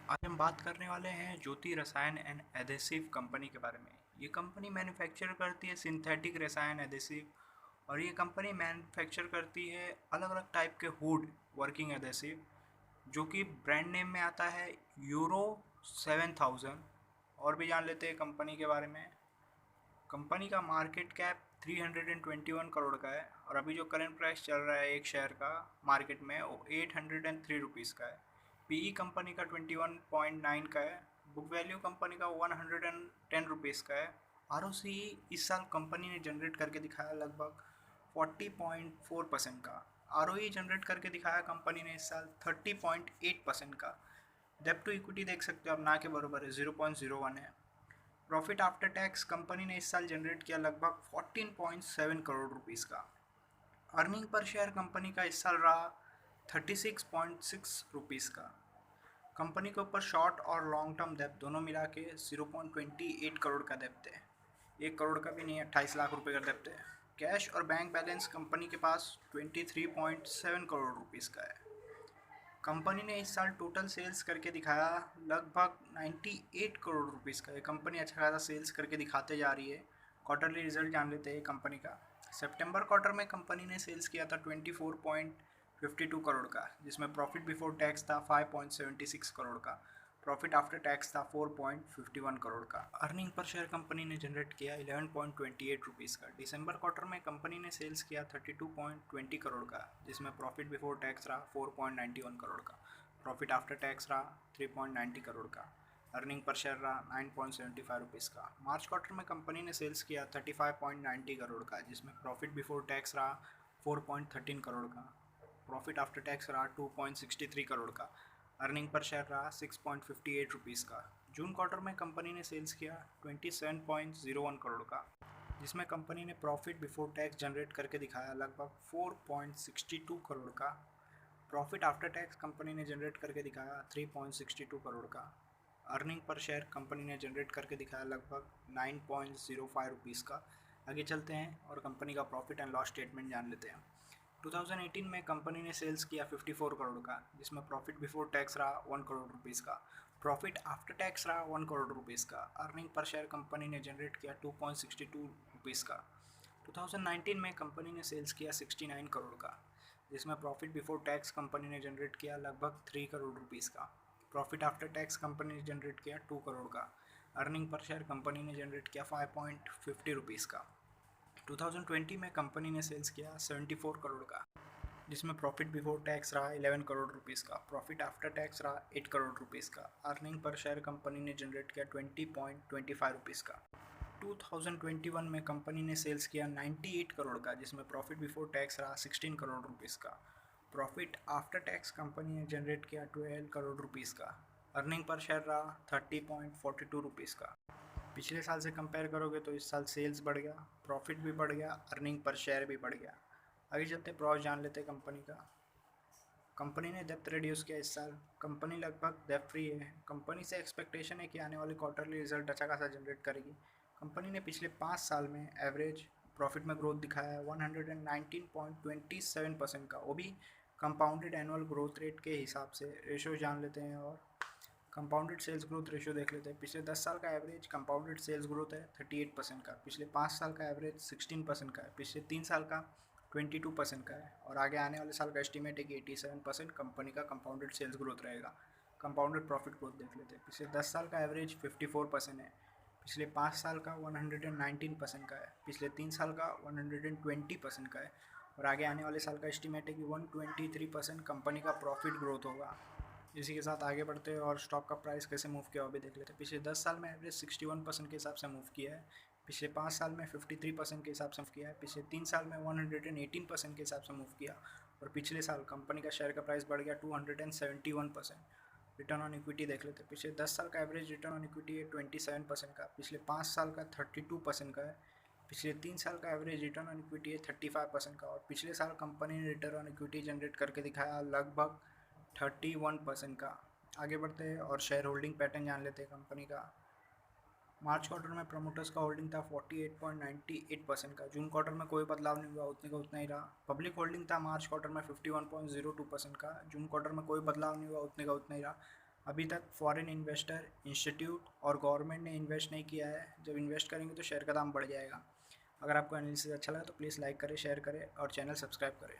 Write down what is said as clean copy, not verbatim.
आज हम बात करने वाले हैं ज्योति रसायन एंड एडेसिव कंपनी के बारे में। ये कंपनी मैन्युफैक्चर करती है सिंथेटिक रसायन एडेसिव और ये कंपनी मैन्युफैक्चर करती है अलग अलग टाइप के हुड वर्किंग एडेसिव जो कि ब्रांड नेम में आता है यूरो 7000। और भी जान लेते हैं कंपनी के बारे में। कंपनी का मार्केट कैप 321 करोड़ का है और अभी जो करंट प्राइस चल रहा है एक शेयर का मार्केट में वो 803 रुपीज़ का है। पीई कंपनी का 21.9 का है। बुक वैल्यू कंपनी का 110 रुपीज़ का है। आरओसी इस साल कंपनी ने जनरेट करके दिखाया लगभग 40.4% का। आरओई जनरेट करके दिखाया कंपनी ने इस साल 30.8% का। डेब्ट टू इक्विटी देख सकते हो आप ना के बराबर है, 0.01 है। प्रॉफिट आफ्टर टैक्स कंपनी ने इस साल जनरेट किया लगभग 14.7 करोड़ रुपीज़ का। अर्निंग पर शेयर कंपनी का इस साल रहा 36.6 रुपीज़ का। कंपनी के ऊपर शॉर्ट और लॉन्ग टर्म डेब्ट दोनों मिला के 0.28 करोड़ का डेब्ट है। 1 करोड़ का भी नहीं है, 28 लाख रुपए का डेब्ट है। कैश और बैंक बैलेंस कंपनी के पास 23.7 करोड़ रुपीज़ का है। कंपनी ने इस साल टोटल सेल्स करके दिखाया लगभग 98 करोड़ रुपीज़ का। ये कंपनी अच्छा खासा सेल्स करके दिखाते जा रही है। क्वार्टरली रिजल्ट जान लेते हैं कंपनी का। सितंबर क्वार्टर में कंपनी ने सेल्स किया था 24.52 करोड़ का, जिसमें प्रॉफिट बिफोर टैक्स था 5.76 करोड़ का। प्रॉफिट आफ्टर टैक्स था 4.51 करोड़ का। अर्निंग पर शेयर कंपनी ने जनरेट किया 11.28 रुपीज़ का। दिसंबर क्वार्टर में कंपनी ने सेल्स किया 32.20 करोड़ का, जिसमें प्रॉफिट बिफोर टैक्स रहा 4.91 करोड़ का। प्रॉफिट आफ्टर टैक्स रहा 3.90 करोड़ का। अर्निंग पर शेयर रहा 9.75 रुपीज़ का। मार्च क्वार्टर में कंपनी ने सेल्स किया 35.90 करोड़ का, जिसमें प्रॉफिट बिफोर टैक्स रहा 4.13 करोड़ का। प्रॉफिट आफ्टर टैक्स रहा 2.63 करोड़ का। अर्निंग पर शेयर रहा 6.58 रुपीज़ का। जून क्वार्टर में कंपनी ने सेल्स किया 27.01 करोड़ का, जिसमें कंपनी ने प्रॉफिट बिफोर टैक्स जनरेट करके दिखाया लगभग 4.62 करोड़ का। प्रॉफिट आफ्टर टैक्स कंपनी ने जनरेट करके दिखाया 3.62 करोड़ का। अर्निंग पर शेयर कंपनी ने जनरेट करके दिखाया लगभग 9.05 रुपीज़ का। आगे चलते हैं और कंपनी का प्रॉफिट एंड लॉस स्टेटमेंट जान लेते हैं। 2018 में कंपनी ने सेल्स किया 54 करोड़ का, जिसमें प्रॉफिट बिफोर टैक्स रहा 1 करोड़ रुपीज़ का। प्रॉफिट आफ्टर टैक्स रहा 1 करोड़ रुपीज़ का। अर्निंग पर शेयर कंपनी ने जनरेट किया 2.62 रुपीज़ का। 2019 में कंपनी ने सेल्स किया 69 करोड़ का, जिसमें प्रॉफिट बिफोर टैक्स कंपनी ने जनरेट किया लगभग 3 करोड़ रुपीज़ का। प्रॉफिट आफ्टर टैक्स कंपनी ने जनरेट किया 2 करोड़ का। अर्निंग पर शेयर कंपनी ने जनरेट किया 5.50 रुपीज़ का। 2020 में कंपनी ने सेल्स किया 74 करोड़ का, जिसमें प्रॉफिट बिफोर टैक्स रहा 11 करोड़ रुपीज़ का। प्रॉफिट आफ्टर टैक्स रहा 8 करोड़ रुपीज़ का। अर्निंग पर शेयर कंपनी ने जनरेट किया 20.25 रुपीज़ का। 2021 में कंपनी ने सेल्स किया 98 करोड़ का, जिसमें प्रॉफिट बिफोर टैक्स रहा 16 करोड़ रुपीज़ का। प्रॉफिट आफ्टर टैक्स कंपनी ने जनरेट किया 12 करोड़ रुपीज़ का। अर्निंग पर शेयर रहा 30.42 रुपीज़ का। पिछले साल से कंपेयर करोगे तो इस साल सेल्स बढ़ गया, प्रॉफिट भी बढ़ गया, अर्निंग पर शेयर भी बढ़ गया। आगे चलते प्रॉस जान लेते हैं कंपनी का। कंपनी ने डेप्थ रिड्यूस किया इस साल। कंपनी लगभग डेप्ट फ्री है। कंपनी से एक्सपेक्टेशन है कि आने वाले क्वार्टरली रिजल्ट अच्छा खासा जनरेट करेगी। कंपनी ने पिछले 5 साल में एवरेज प्रॉफिट में ग्रोथ दिखाया है 119.27% का, वो भी कंपाउंडेड एनुअल ग्रोथ रेट के हिसाब से। रेशो जान लेते हैं और कंपाउंडेड सेल्स ग्रोथ रेशियो देख लेते हैं। पिछले 10 साल का एवरेज कंपाउंडेड सेल्स ग्रोथ है 38% का। पिछले 5 साल का एवरेज 16% का है। पिछले 3 साल का 22% का है और आगे आने वाले साल का एस्टीमेट है कि 87% कंपनी का कंपाउंडेड सेल्स ग्रोथ रहेगा। कंपाउंडेड प्रॉफिट ग्रोथ देख लेते हैं। पिछले 10 साल का एवरेज 54% है। पिछले 5 साल का 119% का है। पिछले 3 साल का 120% का है और आगे आने वाले साल का एस्टीमेट है कि 123% कंपनी का प्रॉफिट ग्रोथ होगा। इसी के साथ आगे बढ़ते हैं और स्टॉक का प्राइस कैसे मूव किया वो भी देख लेते हैं। पिछले 10 साल में एवरेज 61% के हिसाब से मूव किया है। पिछले 5 साल में 53% के हिसाब से मूव किया है। पिछले 3 साल में 118% के हिसाब से मूव किया और पिछले साल कंपनी का शेयर का प्राइस बढ़ गया 271%। रिटर्न ऑन इक्विटी देख लेते हैं। पिछले 10 साल का एवरेज रिटर्न ऑन इक्विटी है 27% का। पिछले 5 साल का 32% का है। पिछले 3 साल का एवरेज रिटर्न ऑन इक्विटी है 35% का और पिछले साल कंपनी ने रिटर्न ऑन इक्विटी जनरेट करके दिखाया लगभग 31% का। आगे बढ़ते हैं और शेयर होल्डिंग पैटर्न जान लेते हैं कंपनी का। मार्च क्वार्टर में प्रमोटर्स का होल्डिंग था 48.98% का। जून क्वार्टर में कोई बदलाव नहीं हुआ, उतने का उतना ही रहा। पब्लिक होल्डिंग था मार्च क्वार्टर में 51.02% का। जून क्वार्टर में कोई बदलाव नहीं हुआ, उतने का उतना ही रहा। अभी तक फॉरेन इन्वेस्टर, इंस्टीट्यूट और गवर्नमेंट ने इन्वेस्ट नहीं किया है। जब इन्वेस्ट करेंगे तो शेयर का दाम बढ़ जाएगा। अगर आपको एनालिसिस अच्छा लगा तो प्लीज़ लाइक करें, शेयर करें और चैनल सब्सक्राइब करें।